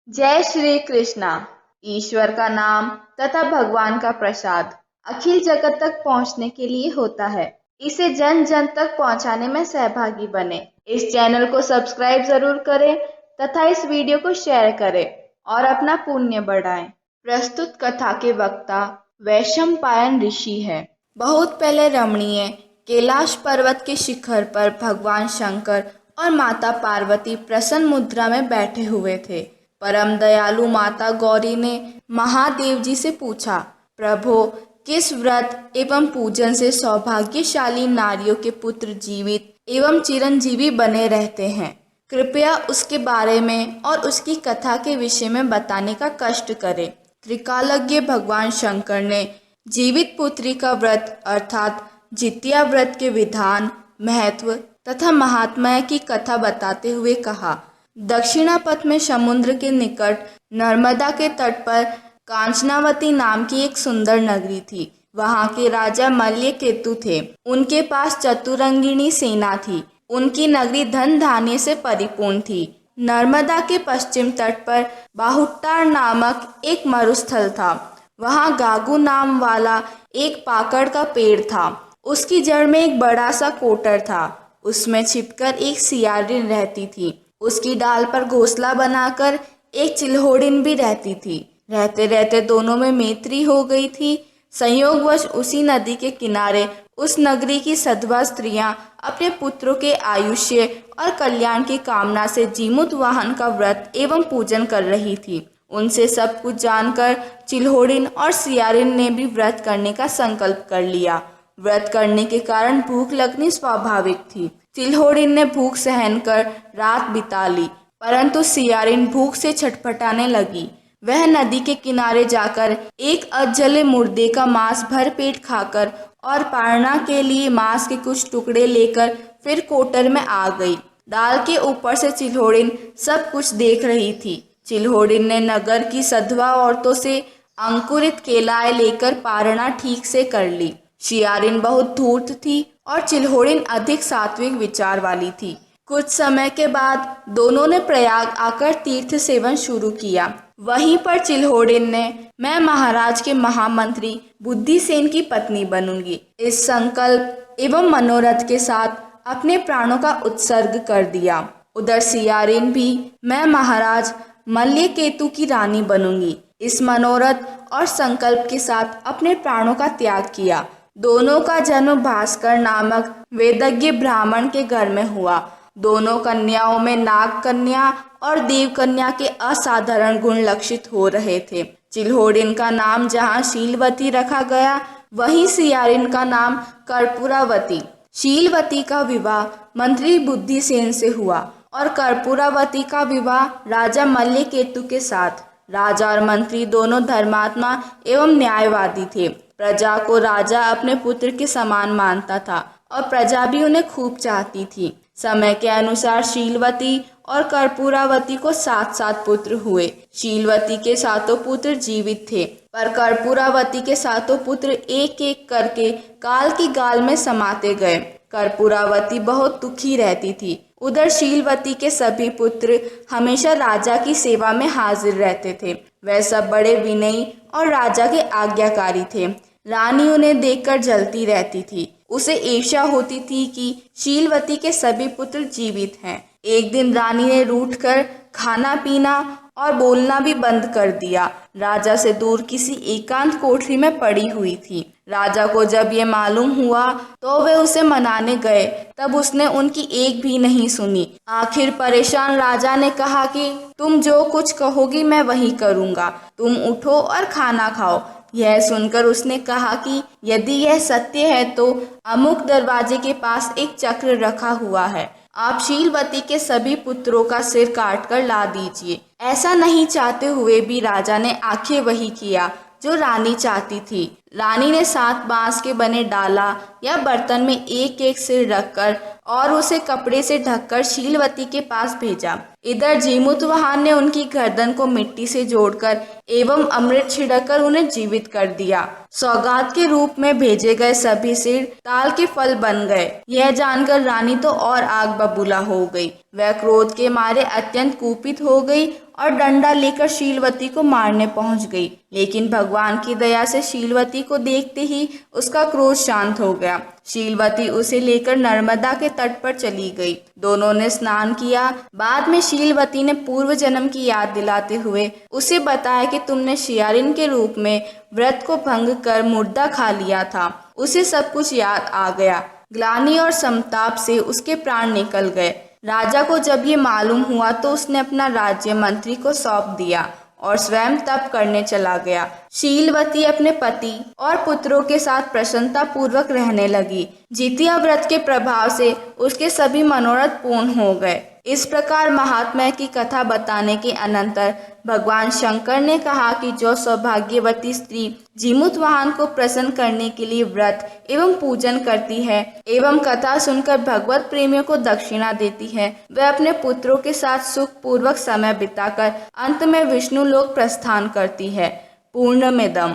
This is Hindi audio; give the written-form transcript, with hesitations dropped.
जय श्री कृष्णा। ईश्वर का नाम तथा भगवान का प्रसाद अखिल जगत तक पहुंचने के लिए होता है। इसे जन जन तक पहुंचाने में सहभागी बने। इस चैनल को सब्सक्राइब जरूर करें तथा इस वीडियो को शेयर करें और अपना पुण्य बढ़ाएं। प्रस्तुत कथा के वक्ता वैशंपायन ऋषि है। बहुत पहले रमणीय कैलाश पर्वत के शिखर पर भगवान शंकर और माता पार्वती प्रसन्न मुद्रा में बैठे हुए थे। परम दयालु माता गौरी ने महादेव जी से पूछा, प्रभो, किस व्रत एवं पूजन से सौभाग्यशाली नारियों के पुत्र जीवित एवं चिरंजीवी बने रहते हैं? कृपया उसके बारे में और उसकी कथा के विषय में बताने का कष्ट करें। त्रिकालज्ञ भगवान शंकर ने जीवित पुत्री का व्रत अर्थात जितिया व्रत के विधान, महत्व तथा महात्म्य की कथा बताते हुए कहा, दक्षिणापथ में समुद्र के निकट नर्मदा के तट पर कांचनावती नाम की एक सुंदर नगरी थी। वहां के राजा मल्यकेतु थे। उनके पास चतुरंगिणी सेना थी। उनकी नगरी धन धान्य से परिपूर्ण थी। नर्मदा के पश्चिम तट पर बाहुटार नामक एक मरुस्थल था। वहां गागू नाम वाला एक पाकड़ का पेड़ था। उसकी जड़ में एक बड़ा सा कोटर था। उसमें छिपकर एक सियारिन रहती थी। उसकी डाल पर घोंसला बनाकर एक चिल्होड़िन भी रहती थी। रहते रहते दोनों में मैत्री हो गई थी। संयोगवश उसी नदी के किनारे उस नगरी की सधवा स्त्रियां अपने पुत्रों के आयुष्य और कल्याण की कामना से जीमूत वाहन का व्रत एवं पूजन कर रही थी। उनसे सब कुछ जानकर चिल्होड़िन और सियारिन ने भी व्रत करने का संकल्प कर लिया। व्रत करने के कारण भूख लगनी स्वाभाविक थी। चिल्होड़िन ने भूख सहन कर रात बिता ली, परंतु सियारिन भूख से छटपटाने लगी। वह नदी के किनारे जाकर एक अधजले मुर्दे का मांस भर पेट खाकर और पारना के लिए मांस के कुछ टुकड़े लेकर फिर कोटर में आ गई। डाल के ऊपर से चिल्होड़िन सब कुछ देख रही थी। चिल्होड़िन ने नगर की सधवा औरतों से अंकुरित केलाएं लेकर पारना ठीक से कर ली। सियारिन बहुत धूर्त थी और चिल्होड़िन अधिक सात्विक विचार वाली थी। कुछ समय के बाद दोनों ने प्रयाग आकर तीर्थ सेवन शुरू किया। वहीं पर चिल्होड़िन ने, मैं महाराज के महामंत्री बुद्धिसेन की पत्नी बनूंगी, इस संकल्प एवं मनोरथ के साथ अपने प्राणों का उत्सर्ग कर दिया। उधर सियारिन भी, मैं महाराज मल्यकेतु की रानी बनूंगी, इस मनोरथ और संकल्प के साथ अपने प्राणों का त्याग किया। दोनों का जन्म भास्कर नामक वेदज्ञ ब्राह्मण के घर में हुआ। दोनों कन्याओं में नाग कन्या और देव कन्या के असाधारण गुण लक्षित हो रहे थे। चिल्होड़िन का नाम जहाँ शीलवती रखा गया, वहीं सियारिन का नाम कर्पूरावती। शीलवती का विवाह मंत्री बुद्धिसेन से हुआ और कर्पूरावती का विवाह राजा मल्यकेतु के साथ। राजा और मंत्री दोनों धर्मात्मा एवं न्यायवादी थे। प्रजा को राजा अपने पुत्र के समान मानता था और प्रजा भी उन्हें खूब चाहती थी। समय के अनुसार शीलवती और कर्पूरावती को 7 पुत्र हुए। शीलवती के 7 पुत्र जीवित थे, पर कर्पूरावती के 7 पुत्र एक एक करके काल की गाल में समाते गए। कर्पूरावती बहुत दुखी रहती थी। उधर शीलवती के सभी पुत्र हमेशा राजा की सेवा में हाजिर रहते थे। वह सब बड़े विनयी और राजा के आज्ञाकारी थे। रानी उन्हें देखकर जलती रहती थी। उसे ईर्ष्या होती थी कि शीलवती के सभी पुत्र जीवित हैं। एक दिन रानी ने रूठकर खाना पीना और बोलना भी बंद कर दिया। राजा से दूर किसी एकांत कोठरी में पड़ी हुई थी। राजा को जब ये मालूम हुआ तो वे उसे मनाने गए, तब उसने उनकी एक भी नहीं सुनी। आखिर परेशान राजा ने कहा कि तुम जो कुछ कहोगी मैं वही करूँगा, तुम उठो और खाना खाओ। यह सुनकर उसने कहा कि यदि यह सत्य है तो अमुक दरवाजे के पास एक चक्र रखा हुआ है, आप शीलवती के सभी पुत्रों का सिर काट कर ला दीजिए। ऐसा नहीं चाहते हुए भी राजा ने आखिर वही किया जो रानी चाहती थी। रानी ने 7 बांस के बने डाला या बर्तन में एक एक सिर रखकर और उसे कपड़े से ढककर शीलवती के पास भेजा। इधर जीमूतवाहन ने उनकी गर्दन को मिट्टी से जोड़कर एवं अमृत छिड़ककर उन्हें जीवित कर दिया। सौगात के रूप में भेजे गए सभी सिर ताल के फल बन गए। यह जानकर रानी तो और आग बबूला हो गई। वह क्रोध के मारे अत्यंत कुपित हो गई और डंडा लेकर शीलवती को मारने पहुंच गई, लेकिन भगवान की दया से शीलवती को देखते ही उसका क्रोध शांत हो गया। शीलवती उसे लेकर नर्मदा के तट पर चली गई। दोनों ने स्नान किया। बाद में शीलवती ने पूर्व जन्म की याद दिलाते हुए उसे बताया कि तुमने शियारिन के रूप में व्रत को भंग कर मुर्दा खा लिया था। उसे सब कुछ याद आ गया। ग्लानि और संताप से उसके प्राण निकल गए। राजा को जब ये मालूम हुआ तो उसने अपना राज्य मंत्री को सौंप दिया और स्वयं तप करने चला गया। शीलवती अपने पति और पुत्रों के साथ प्रसन्नता पूर्वक रहने लगी। जितिया व्रत के प्रभाव से उसके सभी मनोरथ पूर्ण हो गए। इस प्रकार महात्मा की कथा बताने के अनंतर भगवान शंकर ने कहा कि जो सौभाग्यवती स्त्री जीमूत वाहन को प्रसन्न करने के लिए व्रत एवं पूजन करती है एवं कथा सुनकर भगवत प्रेमियों को दक्षिणा देती है, वह अपने पुत्रों के साथ सुख पूर्वक समय बिताकर अंत में विष्णु लोक प्रस्थान करती है। पूर्णमिदम्।